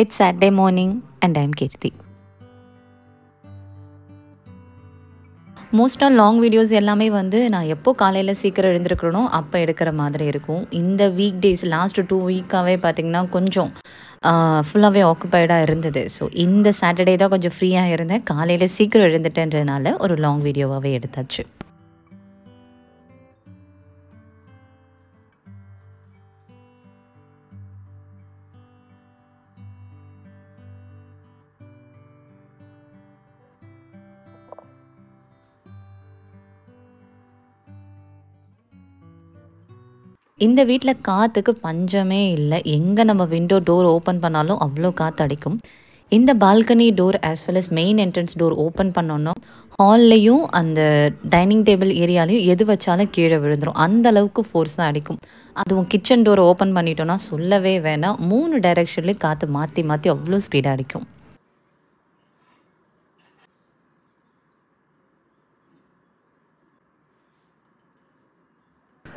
It's Saturday morning and I'm Kirti. மோஸ்ட்டாக long videos எல்லாமே வந்து நான் எப்போ காலையில் சீக்கிரம் எழுந்திருக்கிறனோ அப்போ எடுக்கிற மாதிரி இருக்கும். இந்த வீக் டேஸ் லாஸ்ட் 2 வீக்காகவே பார்த்திங்கன்னா கொஞ்சம் ஃபுல்லாகவே ஆக்குப்பைடாக இருந்தது. ஸோ இந்த சாட்டர்டே தான் கொஞ்சம் ஃப்ரீயாக இருந்தேன். காலையில் சீக்கிரம் எழுந்துட்டேன்றதுனால ஒரு லாங் வீடியோவாகவே எடுத்தாச்சு. இந்த வீட்டில் காற்றுக்கு பஞ்சமே இல்லை. எங்கே நம்ம விண்டோ டோர் ஓப்பன் பண்ணாலும் அவ்வளோ காற்று அடிக்கும். இந்த balcony door as well as main entrance door open பண்ணோன்னா ஹால்லையும் அந்த டைனிங் டேபிள் ஏரியாலையும் எது வச்சாலும் கீழே விழுந்துடும். அந்த அளவுக்கு ஃபோர்ஸாக அடிக்கும். அதுவும் கிச்சன் டோர் ஓப்பன் பண்ணிட்டோன்னா சொல்லவே வேணாம். 3 டைரெக்ஷன்லேயும் காற்று மாற்றி மாற்றி அவ்வளோ ஸ்பீடாக அடிக்கும்.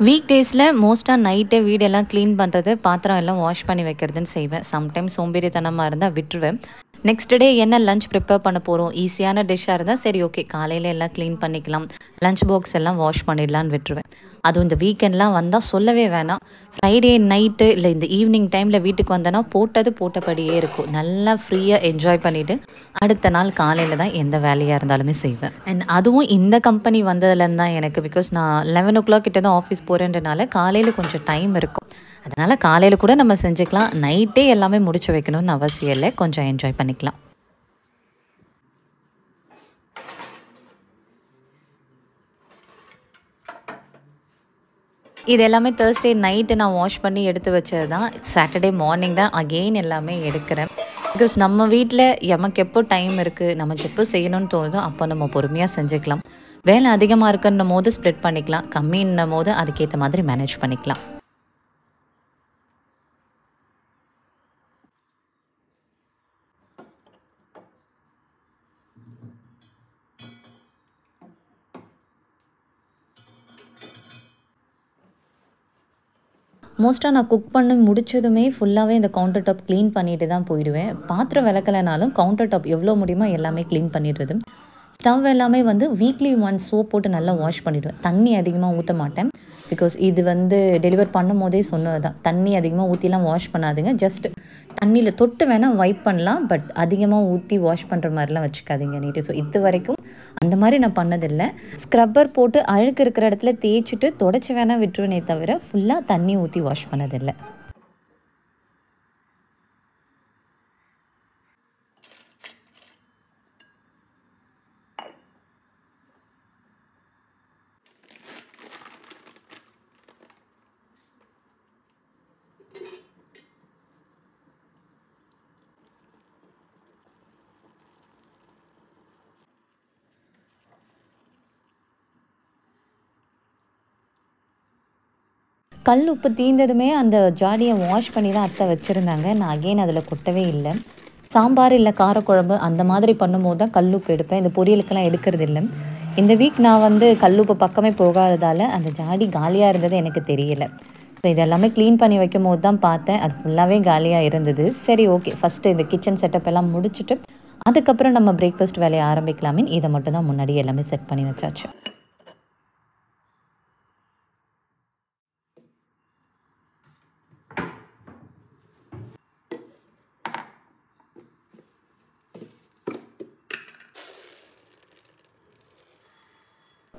வீக் டேஸில் மோஸ்ட்டாக நைட்டே வீடெல்லாம் க்ளீன் பண்ணுறது, பாத்திரம் எல்லாம் வாஷ் பண்ணி வைக்கிறதுன்னு செய்வேன். சம்டைம்ஸ் சோம்பேறித்தனமாக இருந்தால் விட்டுருவேன். நெக்ஸ்ட் டே என்ன லஞ்ச் ப்ரிப்பேர் பண்ண போகிறோம், ஈஸியான டிஷ்ஷாக இருந்தால் சரி ஓகே காலையில் எல்லாம் க்ளீன் பண்ணிக்கலாம், லஞ்ச் பாக்ஸ் எல்லாம் வாஷ் பண்ணிடலான்னு விட்டுருவேன். அதுவும் இந்த வீக்கெண்ட்லாம் வந்தால் சொல்லவே வேணாம். ஃப்ரைடே நைட்டு இல்லை இந்த ஈவினிங் டைமில் வீட்டுக்கு வந்தேன்னா போட்டது போட்டபடியே இருக்கும். நல்லா ஃப்ரீயாக என்ஜாய் பண்ணிவிட்டு அடுத்த நாள் காலையில் தான் எந்த வேலையாக இருந்தாலுமே செய்வேன். அண்ட் அதுவும் இந்த கம்பெனி வந்ததுலேருந்து தான் எனக்கு, பிகாஸ் நான் 11 o'clock கிட்ட தான் ஆஃபீஸ் போகிறேன்றனால காலையில் கொஞ்சம் டைம் இருக்கும். அதனால் காலையில் கூட நம்ம செஞ்சுக்கலாம். நைட்டே எல்லாமே முடிச்சு வைக்கணும்னு அவசியம் இல்லை. கொஞ்சம் என்ஜாய் பண்ணிக்கலாம். இது எல்லாமே தேர்ஸ்டே நைட்டு நான் வாஷ் பண்ணி எடுத்து வச்சது தான். சாட்டர்டே மார்னிங் தான் அகெயின் எல்லாமே எடுக்கிறேன். பிகாஸ் நம்ம வீட்டில் நமக்கு எப்போ டைம் இருக்குது, நமக்கு எப்போ செய்யணும்னு தோணுதோ அப்போ நம்ம பொறுமையாக செஞ்சுக்கலாம். வேலை அதிகமாக இருக்குன்னும் போது ஸ்ப்ளிட் பண்ணிக்கலாம், கம்மின்னும் போது அதுக்கேற்ற மாதிரி மேனேஜ் பண்ணிக்கலாம். மோஸ்ட்டாக நான் குக் பண்ணி முடிச்சதுமே ஃபுல்லாகவே இந்த கவுண்டர் டாப் க்ளீன் பண்ணிட்டு தான் போயிடுவேன். பாத்திரம் விளக்கலைனாலும் கவுண்டர் டாப் எவ்வளோ முடியுமோ எல்லாமே க்ளீன் பண்ணிடுறது. ஸ்டவ் எல்லாமே வந்து வீக்லி ஒன்ஸ் சோப் போட்டு நல்லா வாஷ் பண்ணிவிடுவேன். தண்ணி அதிகமாக ஊற்ற மாட்டேன். பிகாஸ் இது வந்து டெலிவர் பண்ணும் போதே சொன்னது தான், தண்ணி அதிகமாக ஊற்றிலாம் வாஷ் பண்ணாதுங்க. ஜஸ்ட் தண்ணியில் தொட்டு வேணால் வைப் பண்ணலாம், பட் அதிகமாக ஊற்றி வாஷ் பண்ணுற மாதிரிலாம் வச்சுக்காதீங்க நீட்டு. ஸோ இது வரைக்கும் அந்த மாதிரி நான் பண்ணதில்லை. ஸ்க்ரப்பர் போட்டு அழுக்கு இருக்கிற இடத்துல தேய்ச்சிட்டு தொடச்சி வேணால் விட்டுருவேனே தவிர ஃபுல்லாக தண்ணி ஊற்றி வாஷ் பண்ணதில்லை. கல் உப்பு தீர்ந்ததுமே அந்த ஜாடியை வாஷ் பண்ணி தான் அத்தை வச்சுருந்தாங்க. நான் அகெயின் அதில் கொட்டவே இல்லை. சாம்பார் இல்லை காரக்குழம்பு அந்த மாதிரி பண்ணும்போது தான் கல் உப்பு எடுப்பேன். இந்த பொரியலுக்கெல்லாம் எடுக்கிறது இல்லை. இந்த வீக் நான் வந்து கல் உப்பு பக்கமே போகாததால் அந்த ஜாடி காலியாக இருந்தது எனக்கு தெரியல. ஸோ இதெல்லாமே க்ளீன் பண்ணி வைக்கும் போது தான் பார்த்தேன், அது ஃபுல்லாகவே காலியாக இருந்தது. சரி ஓகே, ஃபஸ்ட்டு இந்த கிச்சன் செட்டப் எல்லாம் முடிச்சுட்டு அதுக்கப்புறம் நம்ம பிரேக்ஃபாஸ்ட் வேலையை ஆரம்பிக்கலாமேன்னு இதை மட்டும் தான் முன்னாடி எல்லாமே செட் பண்ணி வச்சாச்சு.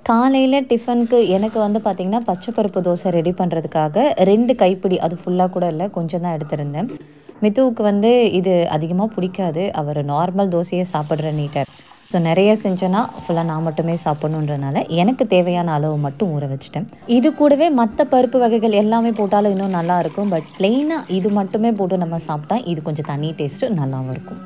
காலையில் டிஃபனுக்கு எனக்கு வந்து பார்த்திங்கன்னா பச்சை பருப்பு தோசை ரெடி பண்ணுறதுக்காக 2 கைப்பிடி, அது ஃபுல்லாக கூட இல்லை, கொஞ்சம் தான் எடுத்திருந்தேன். மித்துவுக்கு வந்து இது அதிகமாக பிடிக்காது. அவர் நார்மல் தோசையே சாப்பிட்ற நீட்டர். ஸோ நிறைய செஞ்சேன்னா ஃபுல்லாக நான் மட்டுமே சாப்பிட்ணுன்றனால எனக்கு தேவையான அளவு மட்டும் ஊற வச்சுட்டேன். இது கூடவே மற்ற பருப்பு வகைகள் எல்லாமே போட்டாலும் இன்னும் நல்லாயிருக்கும். பட் ப்ளெயினாக இது மட்டுமே போட்டு நம்ம சாப்பிட்டா இது கொஞ்சம் தனி டேஸ்ட்டு நல்லாவும் இருக்கும்.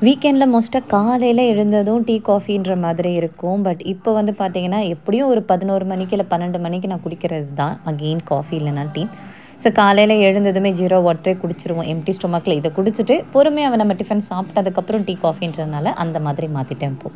வீக்கெண்டில் மோஸ்ட்டாக காலையில் எழுந்ததும் டீ காஃபின்ற மாதிரி இருக்கும். பட் இப்போ வந்து பார்த்தீங்கன்னா எப்படியும் ஒரு 11 மணிக்கு இல்லை 12 மணிக்கு நான் குடிக்கிறது தான் அகெயின் காஃபி இல்லைனா டீ. ஸோ காலையில் எழுந்ததுமே 0 வாட்டரே குடிச்சிருவோம் எம்டி ஸ்டொமக்கில். இதை குடிச்சிட்டு பொறுமையாக நம்ம டிஃபன் சாப்பிட்டதுக்கப்புறம் டீ காஃபின்றதுனால அந்த மாதிரி மாற்றிட்டேன் இப்போ.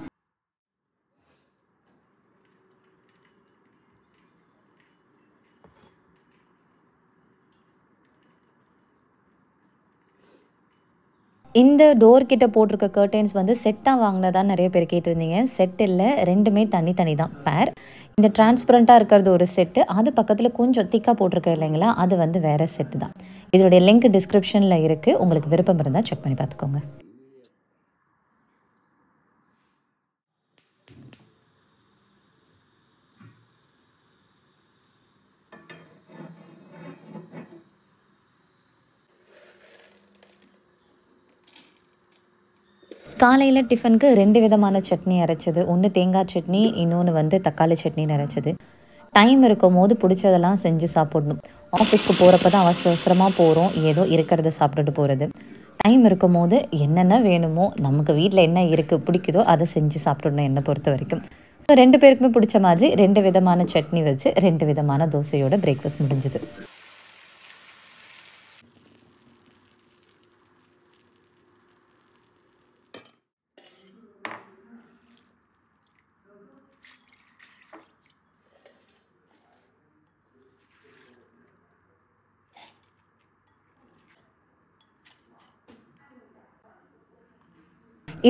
இந்த டோர் கிட்ட போட்டிருக்க கர்டைன்ஸ் வந்து செட்டாக வாங்கினதா நிறைய பேர் கேட்டிருந்தீங்க. செட் இல்லை, ரெண்டுமே தனி தான் பேர். இந்த டிரான்ஸ்பரண்ட்டாக இருக்கிறது ஒரு செட்டு, அது பக்கத்தில் கொஞ்சம் திக்காக போட்டிருக்க இல்லைங்களா, அது வந்து வேறு செட்டு தான். இதோடைய லிங்க் டிஸ்கிரிப்ஷனில் இருக்குது, உங்களுக்கு விருப்பம் இருந்தால் செக் பண்ணி பார்த்துக்கோங்க. காலையில் டிஃபனுக்கு 2 விதமான சட்னி அரைச்சது. ஒன்று தேங்காய் சட்னி, இன்னொன்று வந்து தக்காளி சட்னின்னு அரைச்சது. டைம் இருக்கும்போது பிடிச்சதெல்லாம் செஞ்சு சாப்பிடணும். ஆஃபீஸ்க்கு போகிறப்ப தான் அவசர அவசரமாக போகிறோம், ஏதோ இருக்கிறத சாப்பிட்டுட்டு போகிறது. டைம் இருக்கும்போது என்னென்ன வேணுமோ, நமக்கு வீட்டில் என்ன இருக்குது பிடிக்குதோ அதை செஞ்சு சாப்பிடணும் என்னை பொறுத்த வரைக்கும். ஸோ 2 பேருக்குமே பிடிச்ச மாதிரி 2 விதமான சட்னி வச்சு 2 விதமான தோசையோட பிரேக்ஃபாஸ்ட் முடிஞ்சுது.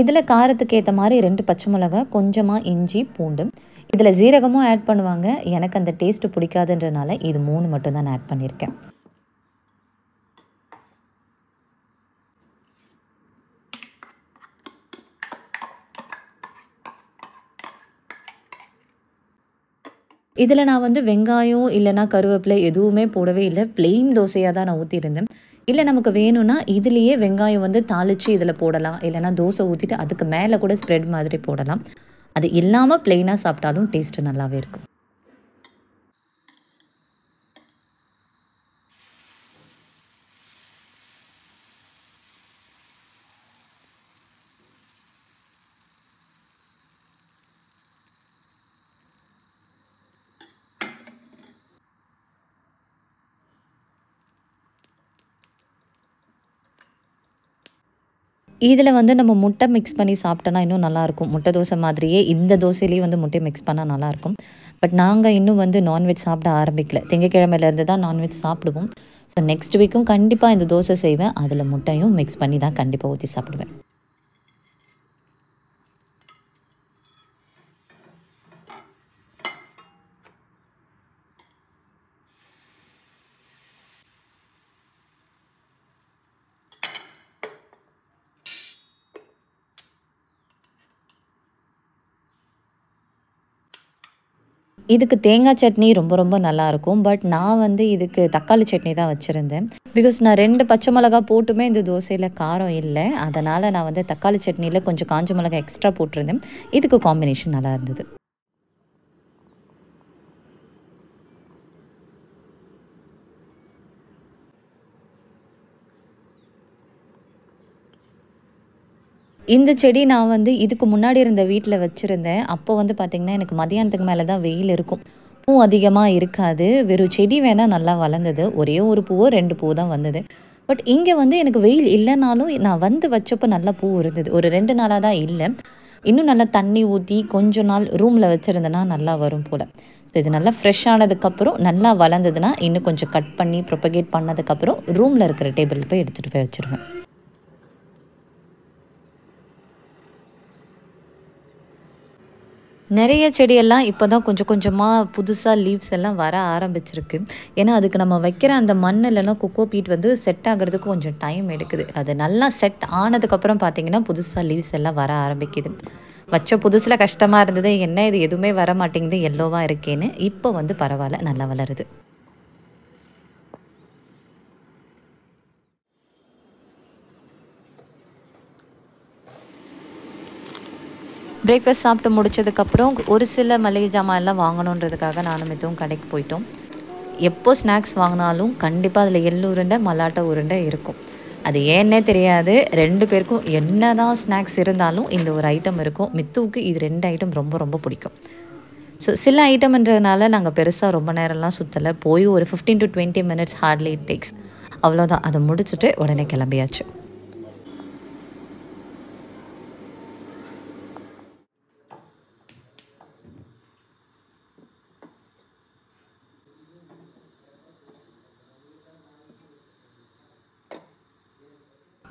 இதில் காரத்துக்கு ஏற்ற மாதிரி 2 பச்சை மிளகாய், கொஞ்சமாக இஞ்சி, பூண்டு. இதில் ஜீரகமும் ஆட் பண்ணுவாங்க. எனக்கு அந்த டேஸ்ட்டு பிடிக்காதுன்றனால இது 3 மட்டும் தான் நான் ஆட் பண்ணியிருக்கேன். இதில் நான் வந்து வெங்காயம் இல்லைனா கருவேப்பிலை எதுவுமே போடவே இல்லை. ப்ளெயின் தோசையாக தான் நான் ஊற்றியிருந்தேன். இல்லை நமக்கு வேணும்னா இதுலேயே வெங்காயம் வந்து தாளித்து இதில் போடலாம். இல்லைனா தோசை ஊற்றிட்டு அதுக்கு மேலே கூட ஸ்ப்ரெட் மாதிரி போடலாம். அது இல்லாமல் ப்ளெயினாக சாப்பிட்டாலும் டேஸ்ட்டு நல்லாவே இருக்கும். இதில் வந்து நம்ம முட்டை மிக்ஸ் பண்ணி சாப்பிட்டோன்னா இன்னும் நல்லாயிருக்கும். முட்டை தோசை மாதிரியே இந்த தோசையிலேயே வந்து முட்டையை மிக்ஸ் பண்ணால் நல்லாயிருக்கும். பட் நாங்கள் இன்னும் வந்து நான்வெஜ் சாப்பிட ஆரம்பிக்கல. திங்கட்கிழமையிலேருந்து தான் நான்வெஜ் சாப்பிடுவோம். ஸோ நெக்ஸ்ட் வீக்கும் கண்டிப்பாக இந்த தோசை செய்வேன். அதில் முட்டையும் மிக்ஸ் பண்ணி தான் கண்டிப்பாக ஊற்றி சாப்பிடுவேன். இதுக்கு தேங்காய் சட்னி ரொம்ப ரொம்ப நல்லாயிருக்கும். பட் நான் வந்து இதுக்கு தக்காளி சட்னி தான் வச்சுருந்தேன். பிகாஸ் நான் 2 பச்சை மிளகா போட்டுமே இந்த தோசையில் காரம் இல்லை. அதனால் நான் வந்து தக்காளி சட்னியில் கொஞ்சம் காஞ்ச மிளகா எக்ஸ்ட்ரா போட்டிருந்தேன். இதுக்கு காம்பினேஷன் நல்லா இருந்தது. இந்த செடி நான் வந்து இதுக்கு முன்னாடி இருந்த வீட்டில் வச்சுருந்தேன். அப்போ வந்து பார்த்திங்கன்னா எனக்கு மதியானத்துக்கு மேலே தான் வெயில் இருக்கும். பூ அதிகமாக இருக்காது. வெறும் செடி வேணால் நல்லா வளர்ந்தது. ஒரே ஒரு பூவோ 2 பூ தான் வந்தது. பட் இங்கே வந்து எனக்கு வெயில் இல்லைனாலும் நான் வந்து வச்சப்போ நல்லா பூ இருந்தது. ஒரு 2 நாளாக தான் இல்லை. இன்னும் நல்லா தண்ணி ஊற்றி கொஞ்ச நாள் ரூமில் வச்சுருந்தேன்னா நல்லா வரும் போல். ஸோ இது நல்லா ஃப்ரெஷ் ஆனதுக்கப்புறம் நல்லா வளர்ந்ததுன்னா இன்னும் கொஞ்சம் கட் பண்ணி ப்ரொபகேட் பண்ணதுக்கப்புறம் ரூமில் இருக்கிற டேபிளுக்கு போய் எடுத்துகிட்டு போய் வச்சுருவேன். நிறைய செடியெல்லாம் இப்போ தான் கொஞ்சம் கொஞ்சமாக புதுசாக லீவ்ஸ் எல்லாம் வர ஆரம்பிச்சிருக்கு. ஏன்னா அதுக்கு நம்ம வைக்கிற அந்த மண் இல்லைனா கொக்கோ பீட் வந்து செட் ஆகிறதுக்கு கொஞ்சம் டைம் எடுக்குது. அது நல்லா செட் ஆனதுக்கப்புறம் பார்த்திங்கன்னா புதுசாக லீவ்ஸ் எல்லாம் வர ஆரம்பிக்குது. வச்ச புதுசில் கஷ்டமாக இருந்தது, என்ன இது எதுவுமே வர மாட்டேங்குது எல்லோவாக இருக்கேன்னு. இப்போ வந்து பரவாயில்ல, நல்லா வளருது. பிரேக்ஃபாஸ்ட் சாப்பிட்டு முடிச்சதுக்கப்புறம் ஒரு சில மளிகை ஜாமான் எல்லாம் வாங்கணுன்றதுக்காக நானும் இதுவும் கடைக்கு போயிட்டோம். எப்போ ஸ்நாக்ஸ் வாங்கினாலும் கண்டிப்பாக அதில் எள்ளு உருண்டை, மல்லாட்டை உருண்டை இருக்கும். அது ஏன்னே தெரியாது. 2 பேருக்கும் என்னதான் ஸ்நாக்ஸ் இருந்தாலும் இந்த ஒரு ஐட்டம் இருக்கும். மித்துவுக்கு இது 2 ஐட்டம் ரொம்ப ரொம்ப பிடிக்கும். ஸோ சில ஐட்டம்ன்றதுனால நாங்க பெருசா ரொம்ப நேரம்லாம் சுத்தல. போய் ஒரு 15 to 20 minutes hardly it takes. அவ்வளோதான். அத முடிச்சுட்டு உடனே கிளம்பியாச்சு.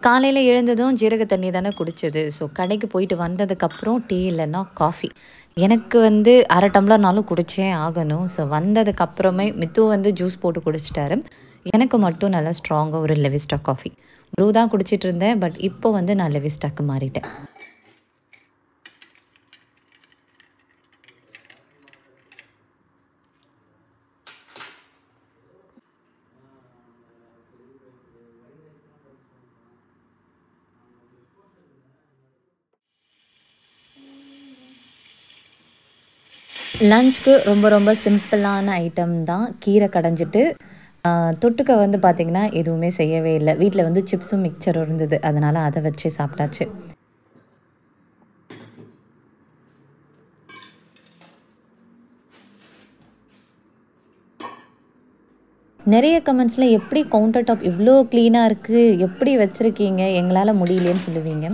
காலையில எழுந்ததும் ஜீரக தண்ணி தானே குடிச்சது. ஸோ கடைக்கு போயிட்டு வந்ததுக்கப்புறம் டீ இல்லன்னா காஃபி. எனக்கு வந்து 1/2 டம்ளர்னாலும் குடிச்சே ஆகணும். ஸோ வந்ததுக்கப்புறமே மித்து வந்து ஜூஸ் போட்டு குடிச்சிட்டாரு. எனக்கு மட்டும் நல்லா ஸ்ட்ராங்கா ஒரு லெவிஸ்டா காஃபி. ப்ரூ தான் குடிச்சிட்டு இருந்தேன். பட் இப்போ வந்து நான் லெவிஸ்டாக்கு மாறிட்டேன். லஞ்ச்க்கு ரொம்ப ரொம்ப சிம்பிளான ஐட்டம் தான். கீரை கடைஞ்சிட்டு தொட்டுக்க வந்து பார்த்திங்கன்னா, எதுவுமே செய்யவே இல்ல. வீட்ல வந்து சிப்ஸும் மிக்சரும் இருந்தது. அதனால அத வச்சு சாப்பிட்டாச்சு. நெறைய கமெண்ட்ஸ்ல எப்படி கவுண்டர் டாப் இவ்ளோ கிளீனா இருக்கு? எப்படி வச்சிருக்கீங்க? எங்களால முடியலையேன்னு சொல்லுவீங்க.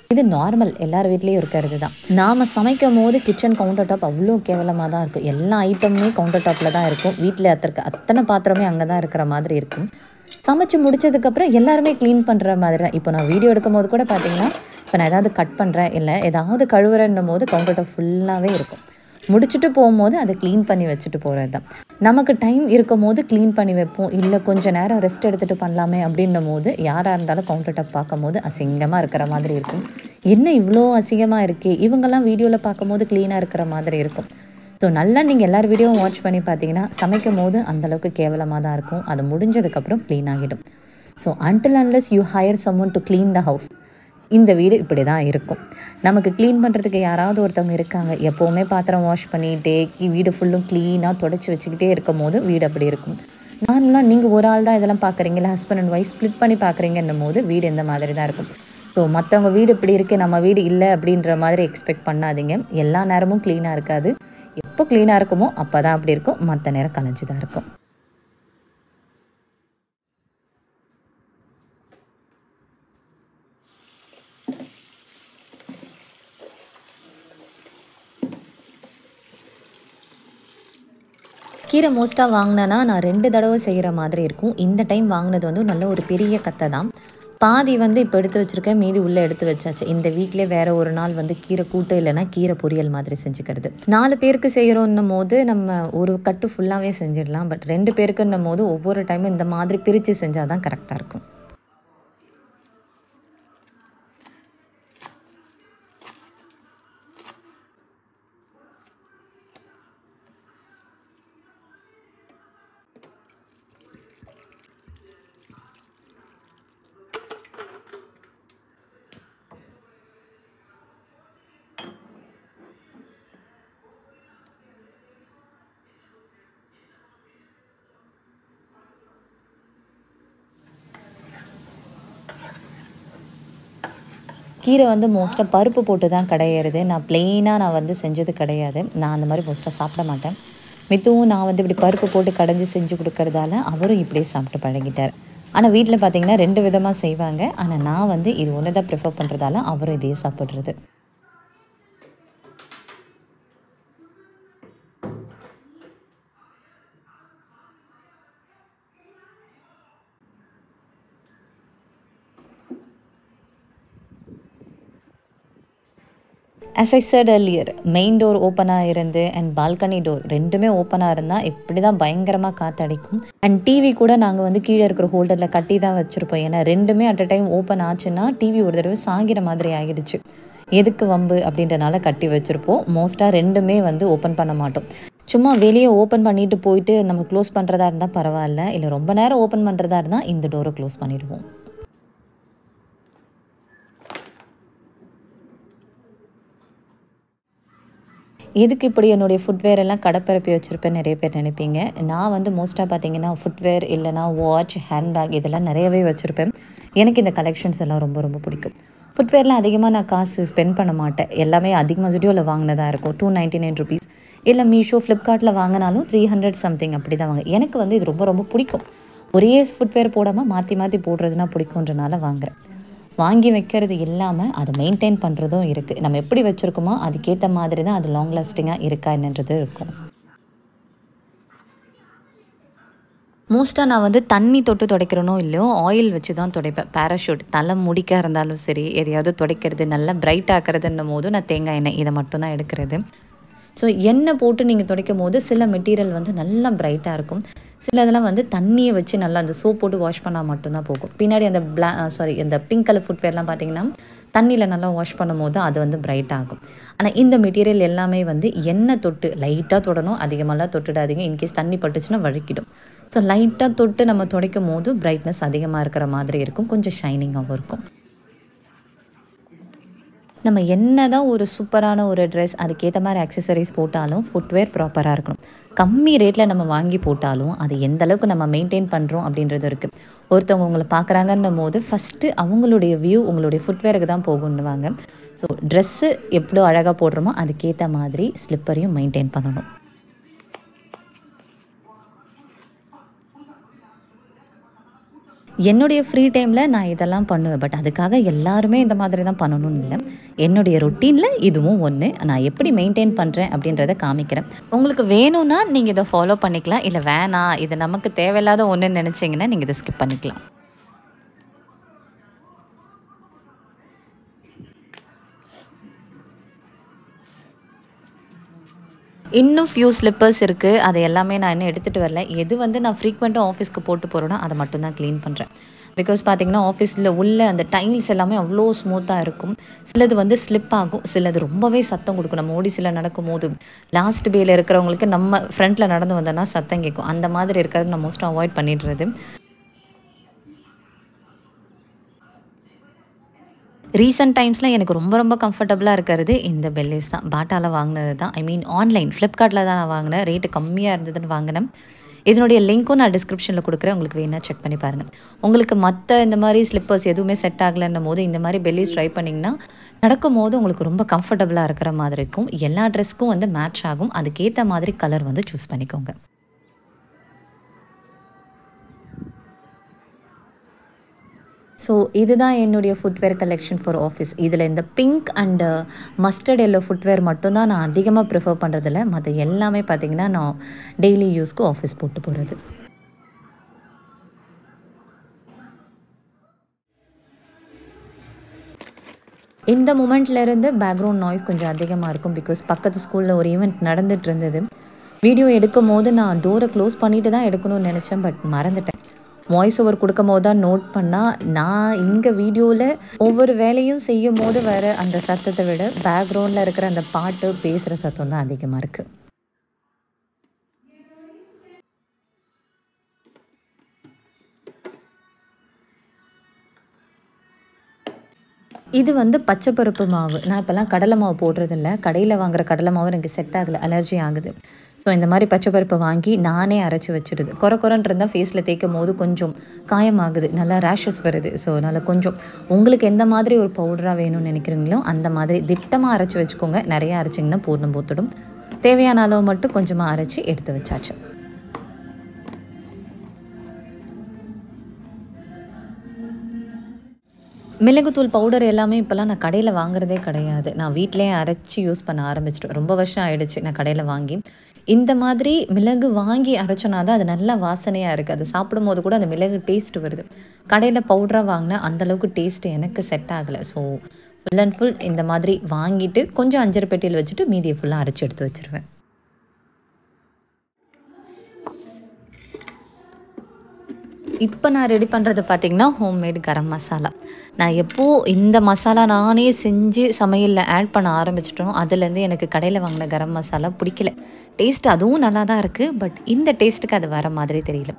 இது நார்மல். எல்லார் வீட்லயும் இருக்கிறது தான். நாம சமைக்கும்போது கிச்சன் கவுண்டர் டாப் அவ்ளோ கேவலமா தான் இருக்கும். எல்லா ஐட்டமுமே கவுண்டர் டாப்ல தான் இருக்கும். வீட்ல அத்தன பாத்திரமே அங்க தான் இருக்கிற மாதிரி இருக்கும். சமைச்சு முடிச்சதுக்கப்புறம் எல்லாருமே கிளீன் பண்ற மாதிரி தான். இப்போ நான் வீடியோ எடுக்கும்போது கூட பார்த்தீங்கன்னா, இப்போ நான் ஏதாவது கட் பண்றேன், இல்ல ஏதாவது கழுவுறேன்னும்போது கவுண்டர் டாப் ஃபுல்லாவே இருக்கும். முடிச்சுட்டு போகும்போது அத கிளீன் பண்ணி வச்சுட்டு போறது தான். நமக்கு டைம் இருக்கும்போது கிளீன் பண்ணி வைப்போம். இல்ல கொஞ்ச நேரம் ரெஸ்ட் எடுத்துட்டு பண்ணலாமே அப்படின்னும்போது, யாரா இருந்தாலும் கவுண்டர் டாப் பார்க்கும்போது அசிங்கமா இருக்கிற மாதிரி இருக்கும். என்ன இவ்ளோ அசிங்கமா இருக்கே! இவங்கலாம் வீடியோல பார்க்கும்போது கிளீனா இருக்கிற மாதிரி இருக்கும். ஸோ நல்லா நீங்க எல்லார் வீடியோவும் வாட்ச் பண்ணி பார்த்தீங்கன்னா, சமைக்கும்போது அந்த அளவுக்கு கேவலமா தான் இருக்கும். அது முடிஞ்சதுக்கப்புறம் கிளீன் ஆகிடும். So until unless you hire someone to clean the house. இந்த வீடு இப்படி தான் இருக்கும். நமக்கு கிளீன் பண்ணுறதுக்கு யாராவது ஒருத்தவங்க இருக்காங்க. எப்போவுமே பாத்திரம் வாஷ் பண்ணிட்டே, வீடு ஃபுல்லும் கிளீனா தொடச்சு வச்சுக்கிட்டே இருக்கும்போது வீடு அப்படி இருக்கும். நார்மலா நீங்க ஒரு ஆள் தான் இதெல்லாம் பார்க்குறீங்க. இல்ல ஹஸ்பண்ட் அண்ட் ஒய்ஃப் ஸ்ப்ளிட் பண்ணி பார்க்குறீங்கன்னும்போது வீடு இந்த மாதிரி தான் இருக்கும். ஸோ மத்தவங்க வீடு இப்படி இருக்கு, நம்ம வீடு இல்ல அப்படின்ற மாதிரி எக்ஸ்பெக்ட் பண்ணாதீங்க. எல்லா நேரமும் கிளீனா இருக்காது. எப்போ கிளீனா இருக்குமோ அப்பதான் அப்படி இருக்கும். மத்த நேரம் கலைஞ்சு தான் இருக்கும். கீரை மோஸ்ட்டா வாங்குனேன்னா, நான் 2 தடவ செய்ற மாதிரி இருக்கும். இந்த டைம் வாங்குனது வந்து நல்ல ஒரு பெரிய கத்த தான். பாதி வந்து இப்ப எடுத்து வச்சிருக்கேன். மீதி உள்ள எடுத்து வச்சாச்சு. இந்த வீக்லயே வேற ஒரு நாள் வந்து கீரை கூட்டு இல்லன்னா கீரை பொரியல் மாதிரி செஞ்சுக்கிறது. 4 பேருக்கு செய்றோன்னும்போது நம்ம ஒரு கட்டு ஃபுல்லாவே செஞ்சிடலாம். பட் 2 பேருக்குன்னும்போது ஒவ்வொரு டைமும் இந்த மாதிரி பிரிச்சு செஞ்சா தான் கரெக்ட்டா இருக்கும். கீரை வந்து மோஸ்ட்டா பருப்பு போட்டு தான் கடையிறது. நான் பிளெயினா வந்து செஞ்சது கிடையாது. நான் அந்த மாரி மோஸ்ட்டா சாப்பிட மாட்டேன். மித்துவும் நான் வந்து இப்படி பருப்பு போட்டு கடைஞ்சு செஞ்சு குடுக்கறதால, அவரும் இப்படியே சாப்பிட்டு பழகிட்டாரு. ஆனா வீட்ல பார்த்தீங்கன்னா 2 விதமா செய்வாங்க. ஆனா நான் வந்து இது ஒண்ணு தான் ப்ரிஃபர் பண்றதால, அவரும் இதையே சாப்பிடுறது. As I said earlier main door ஓப்பனா இருந்து அண்ட் பால்கனி டோர் 2மே ஓப்பனா இருந்தா இப்படி தான் பயங்கரமா காத்தடிக்கும். அண்ட் டிவி கூட நாங்க வந்து கீழ இருக்கிற ஹோல்டர்ல கட்டி தான் வச்சிருப்போம். ஏன்னா 2மே அட் அ டைம் ஓப்பன் ஆச்சுன்னா, டிவி ஒரு தடவ சாகிற மாதிரி ஆகிடுச்சு. எதுக்கு வம்பு அப்படின்றனால கட்டி வச்சிருப்போம். மோஸ்ட்டா 2மே வந்து ஓப்பன் பண்ண மாட்டோம். சும்மா வெளிய ஓப்பன் பண்ணிட்டு போயிட்டு நம்ம க்ளோஸ் பண்றதா இருந்தா பரவால்ல. இல்ல ரொம்ப நேரம் ஓப்பன் பண்றதா இருந்தா இந்த டோர க்ளோஸ் பண்ணிடுவோம். எதுக்கு இப்படி என்னுடைய ஃபுட்வேர் எல்லாம் கடப்பரப்பி வச்சுருப்பேன்னு நிறைய பேர் நினைப்பீங்க. நான் வந்து மோஸ்ட்டாக பார்த்தீங்கன்னா ஃபுட்வேர் இல்லைனா வாட்ச், ஹேண்ட்பேக் இதெல்லாம் நிறையவே வச்சுருப்பேன். எனக்கு இந்த கலெக்ஷன்ஸ் எல்லாம் ரொம்ப ரொம்ப பிடிக்கும். ஃபுட்வேர்லாம் அதிகமாக நான் காசு ஸ்பெண்ட் பண்ண மாட்டேன். எல்லாமே அதிகமாக Zudio வாங்கினதா இருக்கும். ₹299 இல்லை மீஷோ, ஃப்ளிப்கார்ட்டில் வாங்கினாலும் 300 சம்திங் அப்படி தான் வாங்க. எனக்கு வந்து இது ரொம்ப ரொம்ப பிடிக்கும். ஒரே ஃபுட்வேர் போடாமல் மாற்றி மாற்றி போடுறதுனா பிடிக்குன்றனால வாங்குறேன். வாங்கி வைக்கிறது இல்லாமல் அதை மெயின்டைன் பண்ணுறதும் இருக்குது. நம்ம எப்படி வச்சுருக்கோமோ அதுக்கேற்ற மாதிரி தான் அது லாங் லாஸ்டிங்காக இருக்கா என்னன்றது இருக்கும். மோஸ்ட்டாக நான் வந்து தண்ணி தொட்டு துடைக்கிறனோ இல்லையோ ஆயில் வச்சு தான் துடைப்பேன். பேராஷூட் தலை முடிக்க இருந்தாலும் சரி, எதையாவது துடைக்கிறது நல்லா பிரைட் ஆக்கிறதுன்னும் போது நான் தேங்காய் எண்ணெய் இதை மட்டும் தான் எடுக்கிறது. ஸோ எண்ணெய் போட்டு நீங்கள் துடைக்கும் போது சில மெட்டீரியல் வந்து நல்லா பிரைட்டாக இருக்கும். சில இதெல்லாம் வந்து தண்ணியை வச்சு நல்லா அந்த சோப் போட்டு வாஷ் பண்ணால் மட்டும்தான் போகும். பின்னாடி அந்த இந்த பிங்க் கலர் ஃபுட்வேர்லாம் பார்த்தீங்கன்னா தண்ணியில் நல்லா வாஷ் பண்ணும் போது அது வந்து பிரைட் ஆகும். ஆனால் இந்த மெட்டீரியல் எல்லாமே வந்து எண்ணெய் தொட்டு லைட்டாக தொடணும், அதிகமாகலாம் தொட்டுடாதீங்க. இன்கேஸ் தண்ணி பட்டுச்சுன்னா வழுக்கிடும். ஸோ லைட்டாக தொட்டு நம்ம துடைக்கும் போது பிரைட்னஸ் அதிகமாக இருக்கிற மாதிரி இருக்கும், கொஞ்சம் ஷைனிங்காகவும் இருக்கும். நம்ம என்ன தான் ஒரு சூப்பரான ஒரு ட்ரெஸ் அதுக்கேற்ற மாதிரி அக்சசரிஸ் போட்டாலும் ஃபுட்வேர் ப்ராப்பராக இருக்கணும். கம்மி ரேட்டில் நம்ம வாங்கி போட்டாலும் அது எந்த அளவுக்கு நம்ம மெயின்டைன் பண்ணுறோம் அப்படின்றது இருக்குது. ஒருத்தவங்க உங்களை பார்க்குறாங்கன்னும் போது ஃபஸ்ட்டு அவங்களுடைய வியூ உங்களுடைய ஃபுட்வேருக்கு தான் போகணுன்னுவாங்க. ஸோ ட்ரெஸ்ஸு எவ்வளோ அழகாக போடுறோமோ அதுக்கேற்ற மாதிரி ஸ்லிப்பரையும் மெயின்டைன் பண்ணணும். என்னுடைய ஃப்ரீ டைமில் நான் இதெல்லாம் பண்ணுவேன். பட் அதுக்காக எல்லாருமே இந்த மாதிரி தான் பண்ணணும்னு இல்லை. என்னுடைய ரொட்டீனில் இதுவும் ஒன்று. நான் எப்படி மெயின்டைன் பண்ணுறேன் அப்படின்றத காமிக்கிறேன். உங்களுக்கு வேணும்னா நீங்கள் இதை ஃபாலோ பண்ணிக்கலாம். இல்லை வேணாம் இது நமக்கு தேவையில்லாத ஒன்றுன்னு நினச்சிங்கன்னா நீங்கள் இதை ஸ்கிப் பண்ணிக்கலாம். இன்னும் ஃபியூ ஸ்லிப்பர்ஸ் இருக்குது. அது எல்லாமே நான் இன்னும் எடுத்துகிட்டு வரல. எது வந்து நான் ஃப்ரீக்வெண்ட்டாக ஆஃபீஸ்க்கு போட்டு போகிறேனோ அதை மட்டும் தான் க்ளீன் பண்ணுறேன். பிகாஸ் பார்த்திங்கன்னா ஆஃபீஸில் உள்ள அந்த டைல்ஸ் எல்லாமே அவ்வளோ ஸ்மூத்தாக இருக்கும். சிலது வந்து ஸ்லிப் ஆகும், சிலது ரொம்பவே சத்தம் கொடுக்கும். நம்ம ஓடிசியில் நடக்கும்போது லாஸ்ட் பேயில் இருக்கிறவங்களுக்கு நம்ம ஃப்ரண்ட்டில் நடந்து வந்தோன்னா சத்தம் கேட்கும். அந்த மாதிரி இருக்கிறது நான் மோஸ்ட்டாக அவாய்ட் பண்ணிடுறது. ரீசெண்ட் டைம்ஸில் எனக்கு ரொம்ப ரொம்ப கம்ஃபர்டபுளாக இருக்கிறது இந்த பெல்லிஸ் தான். பாட்டாவில் வாங்கினது தான். ஐ மீன் ஆன்லைன் ஃப்ளிப்கார்ட்டில் தான் நான் வாங்கினேன். ரேட்டு கம்மியாக இருந்ததுன்னு வாங்கினேன். இதனுடைய லிங்க்கும் நான் டிஸ்கிரிப்ஷனில் கொடுக்குறேன். உங்களுக்கு வேணால் செக் பண்ணி பாருங்கள். உங்களுக்கு மற்ற இந்த மாதிரி ஸ்லிப்பர்ஸ் எதுவுமே செட் ஆகலைன்னும் போது இந்த மாதிரி பெல்லிஸ் ட்ரை பண்ணிங்கன்னா நடக்கும் போது உங்களுக்கு ரொம்ப கம்ஃபர்டபுளாக இருக்கிற மாதிரி இருக்கும். எல்லா ட்ரெஸ்க்கும் வந்து மேட்ச் ஆகும். அதுக்கேற்ற மாதிரி கலர் வந்து சூஸ் பண்ணிக்கோங்க. ஸோ இதுதான் என்னுடைய ஃபுட்வேர் கலெக்ஷன் ஃபார் ஆஃபீஸ். இதில் இந்த pink and mustard yellow footwear மட்டும்தான் நான் அதிகமாக ப்ரிஃபர் பண்ணுறதில்ல. மற்ற எல்லாமே பார்த்திங்கன்னா நான் டெய்லி யூஸ்க்கு ஆஃபீஸ் போட்டு போகிறது. இந்த மூமெண்ட்லேருந்து பேக்ரவுண்ட் நாய்ஸ் கொஞ்சம் அதிகமாக இருக்கும். பிகாஸ் பக்கத்து ஸ்கூலில் ஒரு ஈவெண்ட் நடந்துகிட்டு இருந்தது. வீடியோ எடுக்கும் போது நான் டோரை க்ளோஸ் பண்ணிட்டு தான் எடுக்கணும்னு நினச்சேன். பட் மறந்துட்டேன். வாய்ஸ் ஓவர் கொடுக்கும் போது தான் நோட் பண்ணால் நான் இங்கே வீடியோவில் ஒவ்வொரு வேலையும் செய்யும் போது வர அந்த சத்தத்தை விட பேக்ரவுண்டில் இருக்கிற அந்த பாட்டு பேசுகிற சத்தம் தான் அதிகமாக இருக்குது. இது வந்து பச்சைப்பருப்பு மாவு. நான் இப்போல்லாம் கடலை மாவு போடுறதில்ல. கடையில் வாங்குகிற கடலை மாவு எனக்கு செட் ஆகலை, அலர்ஜி ஆகுது. ஸோ இந்த மாதிரி பச்சைப்பருப்பை வாங்கி நானே அரைச்சி வச்சுடுது. கொரன்னு இருந்தால் ஃபேஸில் தேய்க்கும் போது கொஞ்சம் காயமாகுது, நல்லா ரேஷஸ் வருது. ஸோ அதனால் கொஞ்சம் உங்களுக்கு எந்த மாதிரி ஒரு பவுடராக வேணும்னு நினைக்கிறீங்களோ அந்த மாதிரி திட்டமாக அரைச்சி வச்சுக்கோங்க. நிறையா அரைச்சிங்கன்னா பூர்ணம் பூத்துடும். தேவையான அளவு மட்டும் கொஞ்சமாக அரைச்சி எடுத்து வச்சாச்சு. மிளகுத்தூள் பவுடர் எல்லாமே இப்போல்லாம் நான் கடையில் வாங்குறதே கிடையாது. நான் வீட்டிலேயே அரைச்சி யூஸ் பண்ண ஆரம்பிச்சிட்டேன். ரொம்ப வருஷம் ஆகிடுச்சு நான் கடையில் வாங்கி. இந்த மாதிரி மிளகு வாங்கி அரைச்சோன்னா தான் அது நல்லா வாசனையாக இருக்குது. அது சாப்பிடும்போது கூட அந்த மிளகு டேஸ்ட் வருது. கடையில் பவுடராக வாங்கினா அந்தளவுக்கு டேஸ்ட்டு எனக்கு செட் ஆகலை. ஸோ ஃபுல் அண்ட் ஃபுல் இந்த மாதிரி வாங்கிட்டு கொஞ்சம் அஞ்சரை பெட்டியில் வச்சுட்டு மீதியை ஃபுல்லாக அரைச்சி எடுத்து வச்சுருவேன். இப்போ நான் ரெடி பண்ணுறது பார்த்திங்கன்னா ஹோம்மேட் கரம் மசாலா. நான் எப்போது இந்த மசாலா நானே செஞ்சு சமையலில் ஆட் பண்ண ஆரம்பிச்சிட்டோம் அதுலேருந்து எனக்கு கடையில் வாங்கின கரம் மசாலா பிடிக்கல. டேஸ்ட் அதுவும் நல்லா தான் இருக்குது. பட் இந்த டேஸ்ட்டுக்கு அது வர மாதிரி தெரியல.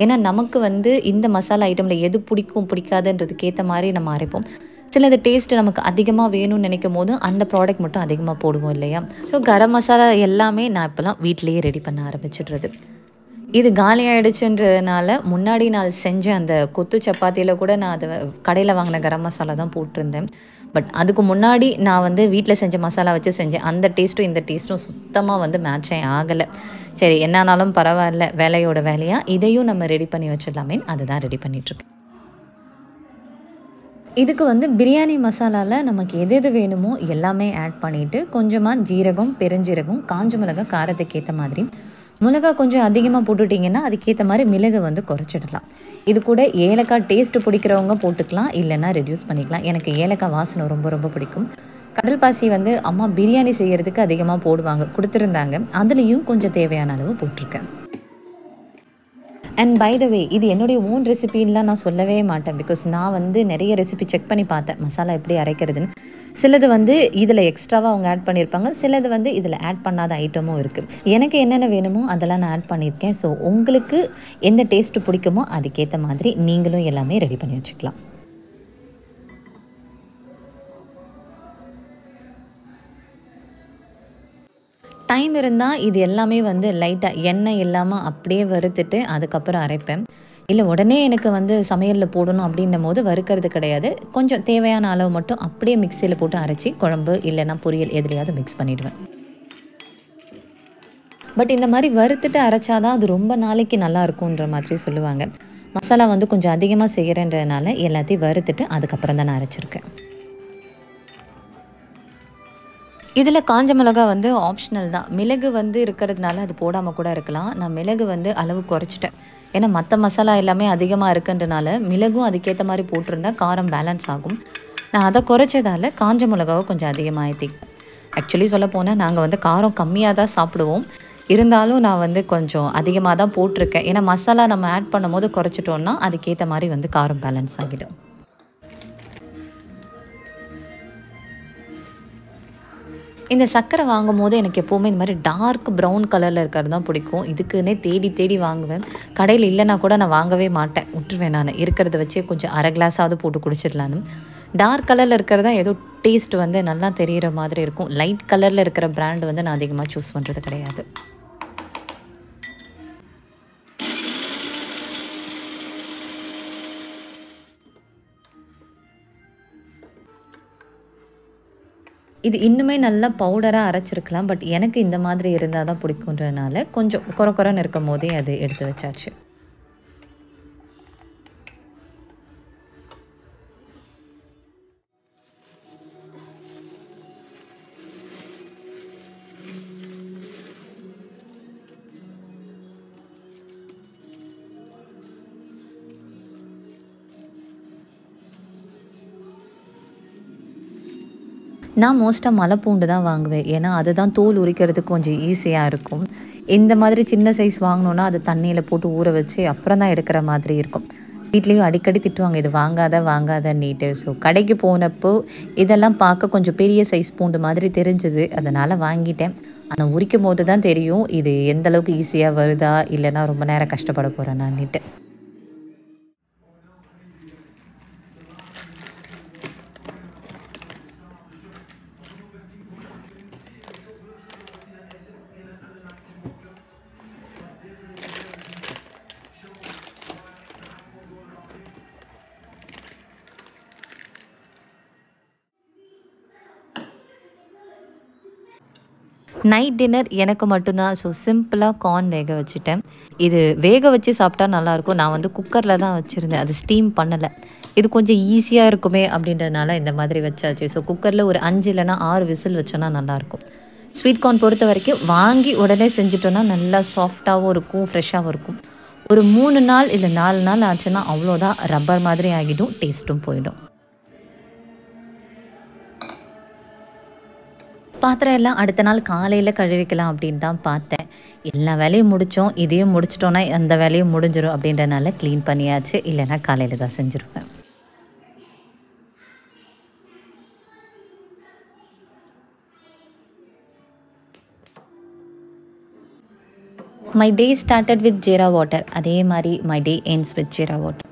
ஏன்னா நமக்கு வந்து இந்த மசாலா ஐட்டமில் எது பிடிக்கும் பிடிக்காதுன்றதுக்கு ஏற்ற மாதிரி நம்ம அரைப்போம். சிலது டேஸ்ட் நமக்கு அதிகமாக வேணும்னு நினைக்கும் போது அந்த ப்ராடக்ட் மட்டும் அதிகமாக போடுவோம் இல்லையா? ஸோ கரம் மசாலா எல்லாமே நான் இப்போலாம் வீட்டிலேயே ரெடி பண்ண ஆரம்பிச்சிடுறது. இது காலி ஆயிடுச்சுன்றதுனால, முன்னாடி நாள் செஞ்ச அந்த கொத்து சப்பாத்தியில கூட நான் அத கடையில வாங்குன கரம் மசாலா தான் போட்டிருந்தேன். பட் அதுக்கு முன்னாடி நான் வந்து வீட்ல செஞ்ச மசாலா வச்சு செஞ்சேன். அந்த டேஸ்ட்டும், இந்த டேஸ்ட்டும் சுத்தமா வந்து மேட்சே ஆகல. சரி என்ன ஆனாலும் பரவால்ல, வேலையோட வேலையா இதையும் நம்ம ரெடி பண்ணி வச்சிடலாமேன்னு அதுதான் ரெடி பண்ணிட்டுருக்கேன். இதுக்கு வந்து பிரியாணி மசாலால நமக்கு எது எது வேணுமோ எல்லாமே ஆட் பண்ணிட்டு, கொஞ்சமா ஜீரகம், பெருஞ்சீரகம், காஞ்ச மிளகாய் காரத்துக்கு ஏத்த மாதிரி, மிளகாய் கொஞ்சம் அதிகமா போட்டுட்டீங்கன்னா, அதுக்கேத்த மாரி மிளகு வந்து குறைச்சிடலாம். இது கூட ஏலக்காய் டேஸ்ட் பிடிக்கிறவங்க போட்டுக்கலாம், இல்லன்னா ரெட்யூஸ் பண்ணிக்கலாம். எனக்கு ஏலக்காய் வாசனை ரொம்ப ரொம்ப பிடிக்கும். கடல் பாசி வந்து அம்மா பிரியாணி செய்யறதுக்கு அதிகமா போடுவாங்க, குடுத்துருந்தாங்க. அதுலயும் கொஞ்சம் தேவையான அளவு போட்டுருக்கேன். அண்ட் பை த வே இது என்னுடைய ஓன் ரெசிபின்லாம் நான் சொல்லவே மாட்டேன். பிகாஸ் நான் வந்து நிறைய ரெசிபி செக் பண்ணி பார்த்தேன். மசாலா எப்படி அரைக்கிறதுன்னு. சிலது வந்து இதில எக்ஸ்ட்ராவா அவங்க ஆட் பண்ணியிருப்பாங்க. சிலது வந்து இதில ஆட் பண்ணாத ஐட்டமும் இருக்கு. எனக்கு என்னென்ன வேணுமோ அதெல்லாம் நான் ஆட் பண்ணியிருக்கேன். ஸோ உங்களுக்கு எந்த டேஸ்ட் பிடிக்குமோ அதுக்கேத்த மாதிரி நீங்களும் எல்லாமே ரெடி பண்ணி வச்சுக்கலாம். டைம் இருந்தா இது எல்லாமே வந்து லைட்டா எண்ணெய் இல்லாம அப்படியே வறுத்துட்டு அதுக்கப்புறம் அரைப்பேன். இல்ல உடனே எனக்கு வந்து சமையல்ல போடணும் அப்படின்னும்போது வறுக்கிறது கிடையாது. கொஞ்சம் தேவையான அளவு மட்டும் அப்படியே மிக்ஸியில போட்டு அரைச்சு குழம்பு இல்லன்னா பொரியல் எதுலயாவது மிக்ஸ் பண்ணிடுவேன். பட் இந்த மாரி வறுத்துட்டு அரைச்சா தான் அது ரொம்ப நாளைக்கு நல்லா இருக்குன்ற மாதிரி சொல்லுவாங்க. மசாலா வந்து கொஞ்சம் அதிகமா செய்றேன்றதுனால எல்லாத்தையும் வறுத்துட்டு அதுக்கப்புறம் தான் நான் அரைச்சிருக்கேன். இதில காஞ்ச மிளகா வந்து ஆப்ஷனல் தான். மிளகு வந்து இருக்கிறதுனால அது போடாம கூட இருக்கலாம். நான் மிளகு வந்து அளவு குறைச்சிட்டேன். ஏன்னா மத்த மசாலா எல்லாமே அதிகமா இருக்குன்றனால, மிளகும் அதுக்கேத்த மாரி போட்டிருந்தா காரம் பேலன்ஸ் ஆகும். நான் அத குறைச்சதால காஞ்ச மிளகாவ கொஞ்சம் அதிகமா ஏத்திக்கிட்டேன். ஆக்சுவலி சொல்லப்போனா நாங்க வந்து காரம் கம்மியா தான் சாப்பிடுவோம். இருந்தாலும் நான் வந்து கொஞ்சம் அதிகமா தான் போட்டிருக்கேன். ஏன்னா மசாலா நம்ம ஆட் பண்ணும்போது குறைச்சிட்டோம்னா, அதுக்கேத்த மாரி வந்து காரம் பேலன்ஸ் ஆகிடும். இந்த சர்க்கரை வாங்கும்போது எனக்கு எப்பவுமே இந்த மாரி டார்க் ப்ரவுன் கலர்ல இருக்கிறது தான் பிடிக்கும். இதுக்குன்னே தேடி தேடி வாங்குவேன். கடையில இல்லன்னா கூட நான் வாங்கவே மாட்டேன். விட்டுருவேன் நானு. இருக்கிறத வச்சே கொஞ்சம் 1/2 கிளாஸாவது போட்டு குடிச்சிடலான்னு. டார்க் கலர்ல இருக்கிறது தான் ஏதோ டேஸ்ட் வந்து நல்லா தெரியிற மாதிரி இருக்கும். லைட் கலர்ல இருக்கிற பிராண்ட் வந்து நான் அதிகமா சூஸ் பண்றது கிடையாது. இது இன்னுமே நல்லா பவுடரா அரைச்சிருக்கலாம். பட் எனக்கு இந்த மாதிரி இருந்தா தான் பிடிக்குன்றதுனால, கொஞ்சம் கொர கொரன்னு இருக்கும்போதே அது எடுத்து வச்சாச்சு. நான் மோஸ்ட்டா மலைப்பூண்டு தான் வாங்குவேன். ஏன்னா, அதுதான் தோல் உரிக்கிறதுக்கு கொஞ்சம் ஈஸியா இருக்கும். இந்த மாதிரி சின்ன சைஸ் வாங்குனோம்னா, அது தண்ணீல போட்டு ஊற வச்சு அப்புறம் தான் எடுக்கிற மாதிரி இருக்கும். வீட்லயும் அடிக்கடி திட்டுவாங்க, "இது வாங்காத, வாங்காதன்னீட்டு." ஸோ கடைக்கு போனப்போ, இதெல்லாம் பார்க்க கொஞ்சம் பெரிய சைஸ் பூண்டு மாதிரி தெரிஞ்சது. அதனால வாங்கிட்டேன். ஆனா உரிக்கும்போது தான் தெரியும், இது எந்த அளவுக்கு ஈஸியா வருதா, இல்லன்னா ரொம்ப நேரம் கஷ்டப்பட போறேனான்னிட்டு. நைட் டின்னர் எனக்கு மட்டும் தான். ஸோ சிம்பிளா கார்ன் வேக வச்சுட்டேன். இது வேக வச்சு சாப்பிட்டா நல்லாயிருக்கும். நான் வந்து குக்கர்ல தான் வச்சிருந்தேன். அது ஸ்டீம் பண்ணல. இது கொஞ்சம் ஈஸியா இருக்குமே அப்படின்றதுனால இந்த மாதிரி வச்சாச்சு. ஸோ குக்கர்ல ஒரு 5 இல்லன்னா 6 விசில் வச்சோன்னா நல்லாயிருக்கும். ஸ்வீட் கார்ன் பொறுத்தவரைக்கும் வாங்கி உடனே செஞ்சுட்டோம்னா நல்லா சாஃப்ட்டாவும் இருக்கும், ஃப்ரெஷ்ஷாவும் இருக்கும். ஒரு 3 நாள் இல்ல 4 நாள் ஆச்சுன்னா அவ்வளோதான் ரப்பர் மாதிரி ஆகிடும். டேஸ்ட்டும் போயிடும். பாத்திரம் எல்லாம் அடுத்த நாள் காலையில கழுவிக்கலாம் அப்படின்னு தான் பார்த்தேன். எல்லா வேலையும் முடிச்சோம். இதையும் முடிச்சுட்டோம்னா அந்த வேலையும் முடிஞ்சிரும் அப்படின்றனால கிளீன் பண்ணியாச்சு. இல்லன்னா காலையில தான் செஞ்சுருவேன். My day started with jeera water. அதே மாரி my day ends with jeera water.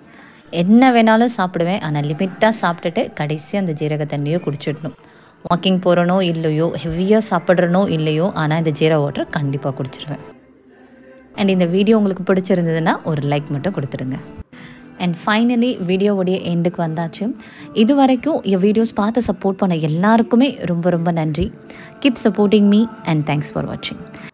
என்ன வேணாலும் சாப்பிடுவேன். ஆனா லிமிட்டா சாப்பிட்டுட்டு கடைசியா அந்த ஜீரக தண்ணிய குடிச்சிடணும். வாக்கிங் போறேனோ இல்லையோ, ஹெவியா சாப்பிட்றேனோ இல்லையோ, ஆனா இந்த ஜீரா வாட்டர் கண்டிப்பா குடிச்சிருவேன். அண்ட் இந்த வீடியோ உங்களுக்கு பிடிச்சிருந்ததுன்னா ஒரு லைக் மட்டும் கொடுத்துடுங்க. அண்ட் ஃபைனலி வீடியோவுடைய எண்டுக்கு வந்தாச்சு. இது வரைக்கும் என் வீடியோஸ் பார்த்து சப்போர்ட் பண்ண எல்லாருக்குமே ரொம்ப ரொம்ப நன்றி. Keep supporting me and thanks for வாட்சிங்.